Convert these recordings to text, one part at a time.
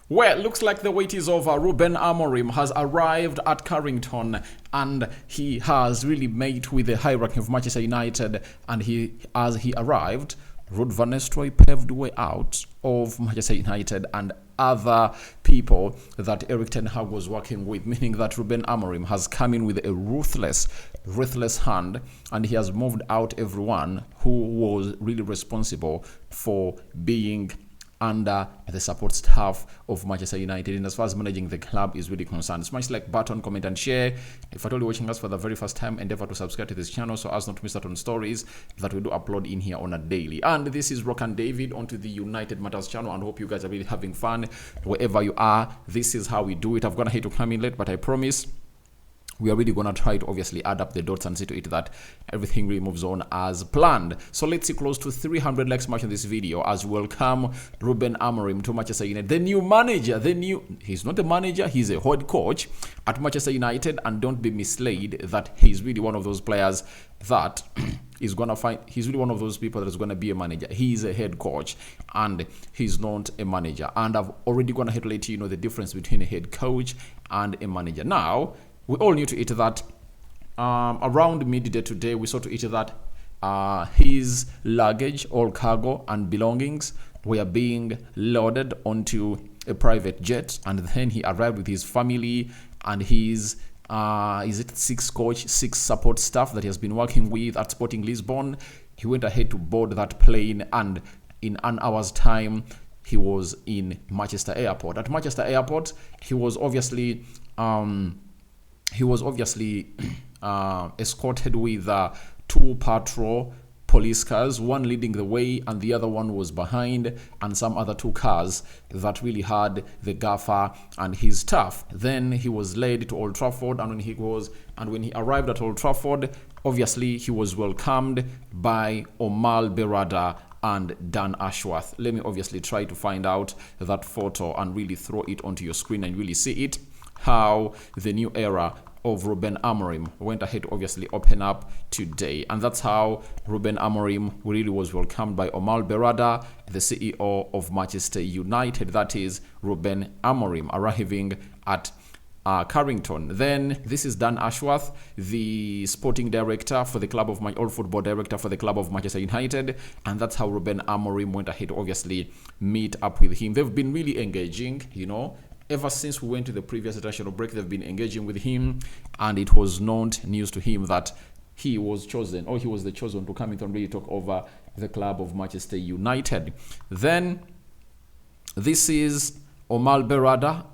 Well, looks like the wait is over. Ruben Amorim has arrived at Carrington and he has really made with the hierarchy of Manchester United. And as he arrived, Ruud van Nistelrooy paved the way out of Manchester United and other people that Erik ten Hag was working with, meaning that Ruben Amorim has come in with a ruthless hand, and he has moved out everyone who was really responsible for being under the support staff of Manchester United. And as far as managing the club is really concerned, smash like button, comment and share. If at all you're watching us for the very first time, endeavor to subscribe to this channel so as not to miss out on stories that we do upload in here on a daily. And this is Rock and David onto the United Matters channel, and hope you guys are really having fun wherever you are. This is how we do it. I've gonna hate to come in late, but I promise we are really going to try to obviously add up the dots and see to it that everything really moves on as planned. So let's see close to 300 likes much in this video as we welcome Ruben Amorim to Manchester United. The new manager, he's not a manager, he's a head coach at Manchester United, and don't be misled that he's really one of those players that is going to find, he's really one of those people that is going to be a manager. He's a head coach and he's not a manager. And I've already gone ahead to let you know the difference between a head coach and a manager. Now, we all knew to it that around midday today, we saw to it that his luggage, all cargo and belongings were being loaded onto a private jet, and then he arrived with his family and his six support staff that he has been working with at Sporting Lisbon. He went ahead to board that plane, and in an hour's time he was in Manchester Airport. At Manchester Airport, he was obviously escorted with two patrol police cars, one leading the way and the other one was behind, and some other two cars that really had the gaffer and his staff. Then he was led to Old Trafford, and when he arrived at Old Trafford, obviously he was welcomed by Omar Berrada and Dan Ashworth. Let me obviously try to find out that photo and really throw it onto your screen and really see it, how the new era of Ruben Amorim went ahead to obviously open up today. And that's how Ruben Amorim really was welcomed by Omar Berrada, the CEO of Manchester United. That is Ruben Amorim arriving at Carrington. Then this is Dan Ashworth, the sporting director for the club of football director for the club of Manchester United, and that's how Ruben Amorim went ahead to obviously meet up with him. They've been really engaging, you know. Ever since we went to the previous international break, they've been engaging with him, and it was not news to him that he was chosen, or he was the chosen to come in and really talk over the club of Manchester United. Then this is Omar Berrada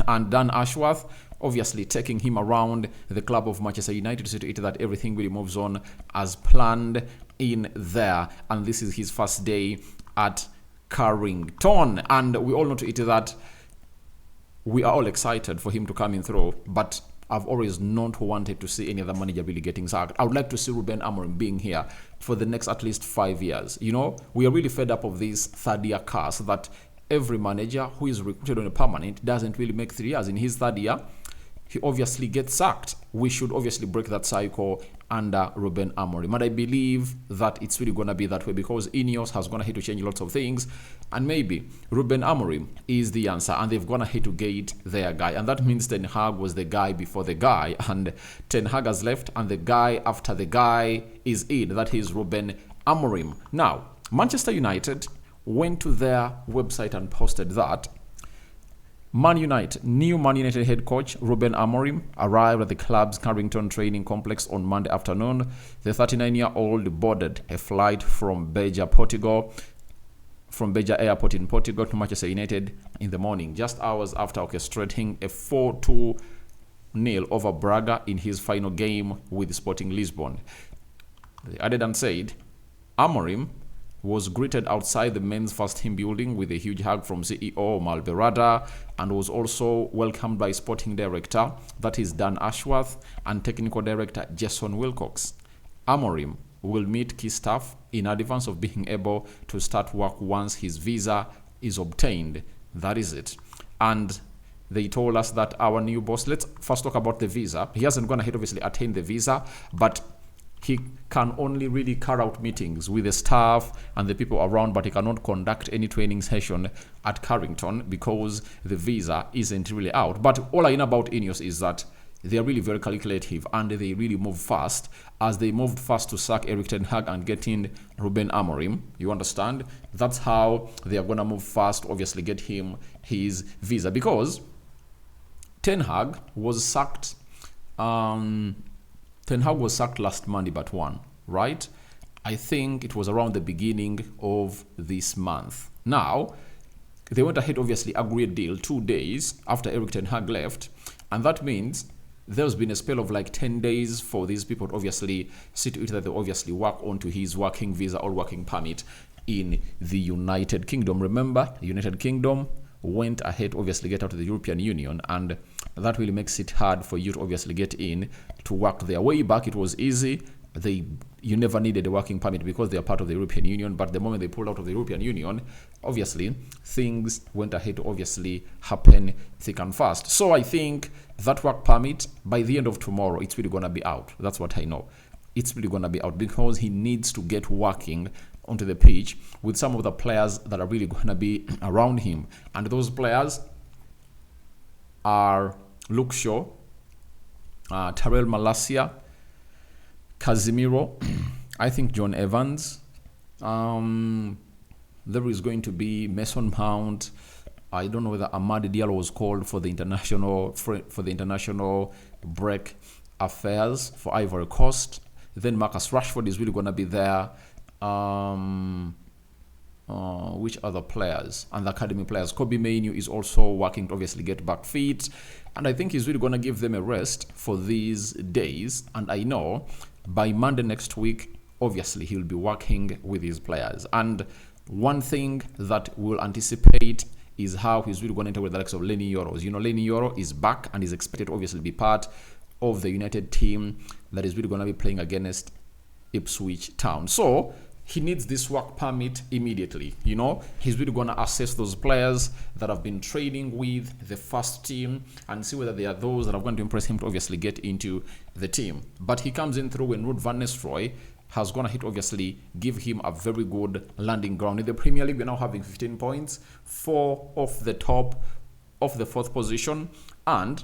and Dan Ashworth, obviously taking him around the club of Manchester United to see to it that everything really moves on as planned in there. And this is his first day at Carrington, and we all know to it that we are all excited for him to come in through, but I've always not wanted to see any other manager really getting sacked. I would like to see Ruben Amorim being here for the next at least 5 years. You know, we are really fed up of this third-year curse that every manager who is recruited on a permanent doesn't really make 3 years. In his third year, he obviously gets sacked. We should obviously break that cycle under Ruben Amorim. And I believe that it's really going to be that way because Ineos has gone ahead to change lots of things. And maybe Ruben Amorim is the answer. And they've gone ahead to get their guy. And that means Ten Hag was the guy before the guy. And Ten Hag has left and the guy after the guy is in. That is Ruben Amorim. Now, Manchester United went to their website and posted that new Man United head coach Ruben Amorim arrived at the club's Carrington training complex on Monday afternoon. The 39-year-old boarded a flight from Beja Airport in Portugal to Manchester United in the morning, just hours after orchestrating a 4-2-0 over Braga in his final game with Sporting Lisbon. They added and said, Amorim was greeted outside the men's first team building with a huge hug from CEO Omar Berrada, and was also welcomed by sporting director, that is Dan Ashworth, and technical director Jason Wilcox. Amorim will meet key staff in advance of being able to start work once his visa is obtained. That is it. And they told us that our new boss, let's first talk about the visa. He hasn't gone ahead obviously attain the visa, but He can only really carry out meetings with the staff and the people around, but he cannot conduct any training session at Carrington because the visa isn't really out. But all I know about Ineos is that they are really very calculative and they really move fast, as they moved fast to sack Erik ten Hag and get in Ruben Amorim. You understand? That's how they are going to move fast, obviously get him his visa, because Ten Hag was sacked last Monday but one, right? I think it was around the beginning of this month. Now, they went ahead, obviously, agreed a deal 2 days after Erik ten Hag left, and that means there's been a spell of like 10 days for these people to obviously see to it that they obviously work onto his working visa or working permit in the United Kingdom. Remember, the United Kingdom went ahead, obviously, get out of the European Union, and that really makes it hard for you to obviously get in to work there. Way back, it was easy. You never needed a working permit because they are part of the European Union, but the moment they pulled out of the European Union, obviously, things went ahead to obviously happen thick and fast. So I think that work permit, by the end of tomorrow, it's really going to be out. That's what I know. It's really going to be out because he needs to get working onto the pitch with some of the players that are really going to be around him. And those players are Luke Shaw, Tyrell Malacia, Casemiro, I think John Evans. There is going to be Mason Mount. I don't know whether Amad Diallo was called for the international break affairs for Ivory Coast. Then Marcus Rashford is really going to be there. Which other players? And the academy players. Kobe Mainoo is also working to obviously get back fit. And I think he's really going to give them a rest for these days. And I know by Monday next week, obviously, he'll be working with his players. And one thing that we'll anticipate is how he's really going to enter with the likes of Lenny Yoro. You know, Lenny Yoro is back and is expected to obviously be part of the United team that is really going to be playing against Ipswich Town. So he needs this work permit immediately. You know, he's really going to assess those players that have been training with the first team and see whether they are those that are going to impress him to obviously get into the team. But he comes in through when Ruud van Nistelrooy has gone ahead to obviously give him a very good landing ground. In the Premier League, we're now having 15 points, 4 off the top of the 4th position. And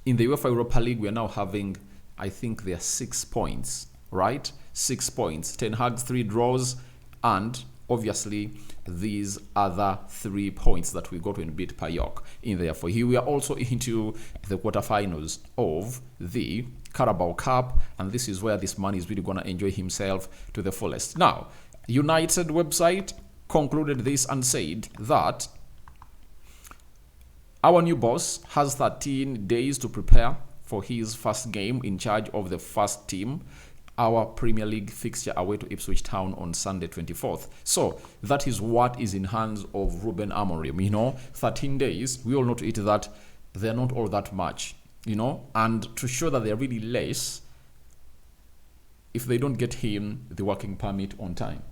in the UEFA Europa League, we are now having, I think there are 6 points, right? 6 points. Ten Hag's 3 draws, and obviously these other 3 points that we got when beat Payok in there. For here, we are also into the quarterfinals of the Carabao Cup, and this is where this man is really going to enjoy himself to the fullest. Now, United website concluded this and said that our new boss has 13 days to prepare for his first game in charge of the first team, our Premier League fixture away to Ipswich Town on Sunday 24th. So that is what is in hands of Ruben Amorim. You know, 13 days, we all know to it that they're not all that much, you know, and to show that they're really less if they don't get him the working permit on time.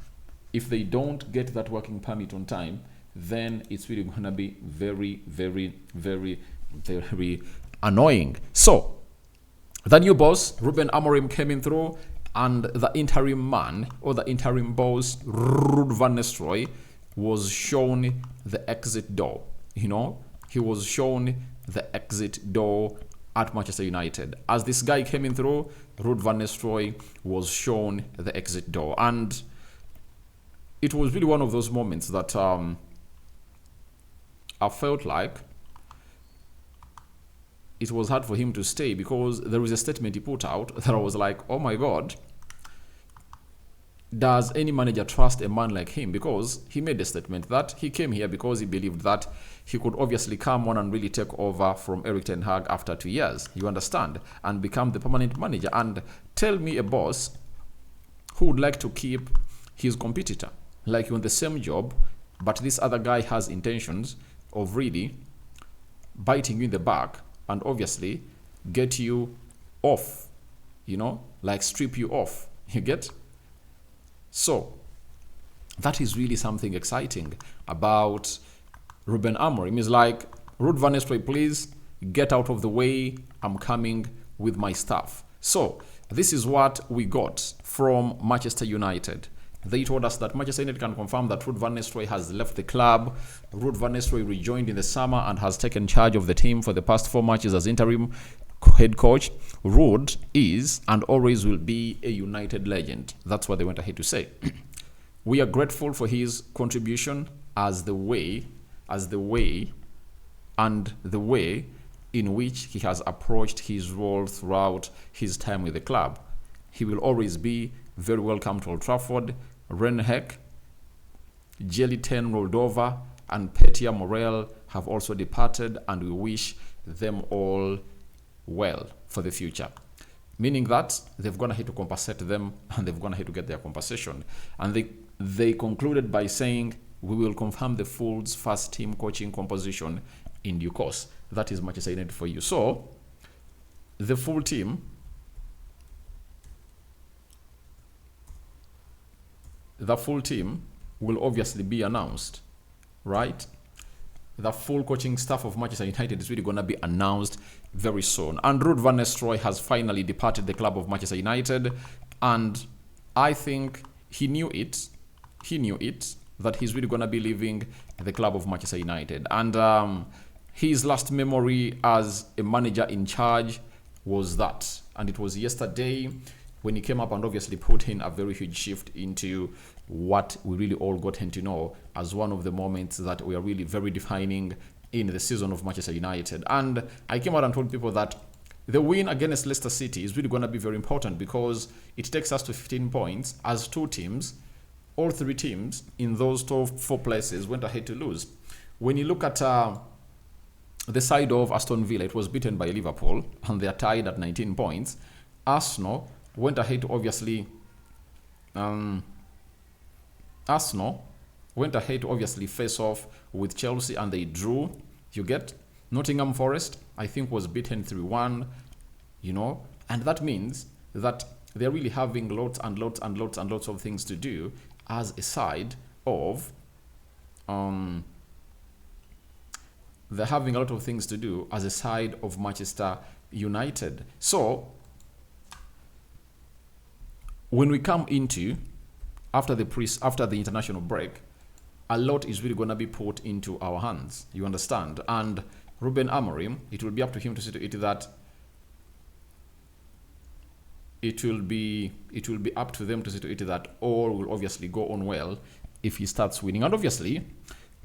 If they don't get that working permit on time, then it's really going to be very, very, very, very annoying. So the new boss, Ruben Amorim, came in through, and the interim man, or the interim boss, Ruud van Nistelrooy, was shown the exit door. You know, he was shown the exit door at Manchester United. As this guy came in through, Ruud van Nistelrooy was shown the exit door. And it was really one of those moments that I felt like it was hard for him to stay, because there was a statement he put out that I was like, oh my God, does any manager trust a man like him? Because he made a statement that he came here because he believed that he could obviously come on and really take over from Erik ten Hag after 2 years, you understand, and become the permanent manager. And tell me a boss who would like to keep his competitor, like you're on the same job, but this other guy has intentions of really biting you in the back and obviously get you off, you know, like strip you off, you get? So that is really something exciting about Ruben Amorim. He's like, Ruud van Nistelrooy, please get out of the way. I'm coming with my stuff. So this is what we got from Manchester United. They told us that Manchester United can confirm that Ruud van Nistelrooy has left the club. Ruud van Nistelrooy rejoined in the summer and has taken charge of the team for the past 4 matches as interim head coach. Ruud is and always will be a United legend. That's what they went ahead to say. We are grateful for his contribution as the way in which he has approached his role throughout his time with the club. He will always be very welcome to Old Trafford. Renhek, Jeliten Moldova, and Petia Morel have also departed, and we wish them all well for the future. Meaning that they've gone ahead to compensate them, and they've gone ahead to get their compensation. And they concluded by saying, we will confirm the Fulham's first team coaching composition in due course. That is Manchester United for you. So, the full team, will obviously be announced, right? The full coaching staff of Manchester United is really going to be announced very soon. And Ruud van Nistelrooy has finally departed the club of Manchester United, and I think he knew it that he's really going to be leaving the club of Manchester United. And his last memory as a manager in charge was that, and it was yesterday when he came up and obviously put in a very huge shift into what we really all gotten to know as one of the moments that we are really very defining in the season of Manchester United. And I came out and told people that the win against Leicester City is really going to be very important because it takes us to 15 points as two teams, all three teams in those top 4 places went ahead to lose. When you look at the side of Aston Villa, it was beaten by Liverpool and they are tied at 19 points. Arsenal went ahead to obviously face off with Chelsea and they drew. You get Nottingham Forest, I think, was beaten 3-1, and that means that they're really having lots of things to do as a side of they're having a lot of things to do as a side of Manchester United. So when we come into after the international break, a lot is really going to be put into our hands. You understand? And Ruben Amorim, it will be up to him to see to it that it will be up to them to see to it that all will obviously go on well if he starts winning. And obviously,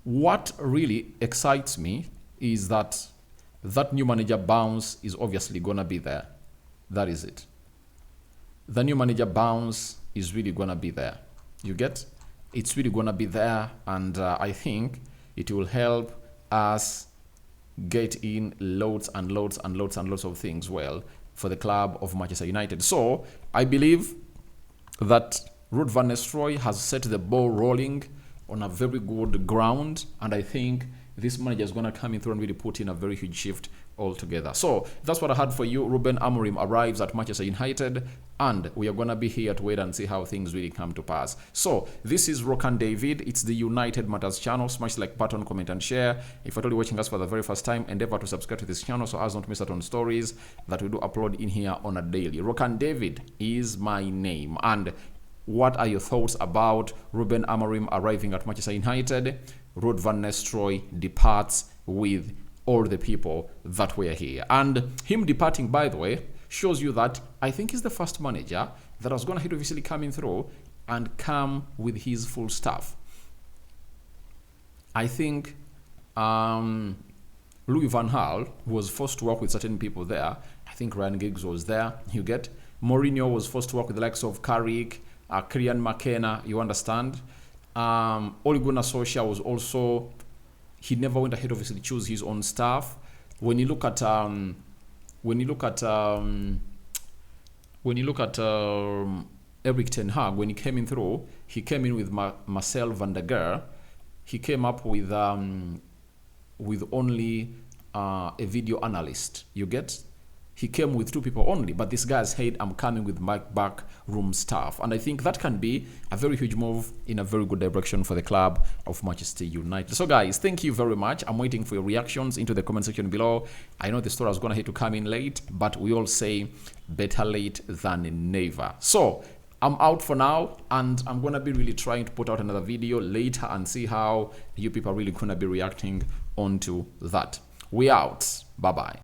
what really excites me is that new manager bounce is obviously going to be there. That is it. The new manager bounce is really going to be there. You get? It's really going to be there, and I think it will help us get in loads of things well for the club of Manchester United. So I believe that Ruud van Nistelrooy has set the ball rolling on a very good ground, and I think this manager is going to come in through and really put in a very huge shift altogether. So that's what I had for you. Ruben Amorim arrives at Manchester United, and we are going to be here to wait and see how things really come to pass. So this is Rokan David. It's the United Matters channel. Smash the like button, comment and share. If you're totally watching us for the very first time, endeavor to subscribe to this channel so as not to miss out on stories that we do upload in here on a daily. Rokan David is my name. And what are your thoughts about Ruben Amorim arriving at Manchester United? Ruud van Nistelrooy departs with all the people that were here. And him departing, by the way, shows you that I think he's the first manager that was going to obviously coming through and come with his full staff. I think Louis van Gaal was forced to work with certain people there. I think Ryan Giggs was there. You get? Mourinho was forced to work with the likes of Carrick, Kylian McKenna, you understand? Ole Gunnar Solskjaer was also, he never went ahead obviously choose his own staff. When you look at Erik ten Hag, when he came in through, he came in with Marcel van der Geer. He came up with only a video analyst. You get? he came with 2 people only, but this guy said, I'm coming with my back room staff. And I think that can be a very huge move in a very good direction for the club of Manchester United. So guys, thank you very much. I'm waiting for your reactions into the comment section below. I know the story was going to hate to come in late, but we all say better late than never. So I'm out for now, and I'm going to be really trying to put out another video later and see how you people are really going to be reacting onto that. We out. Bye-bye.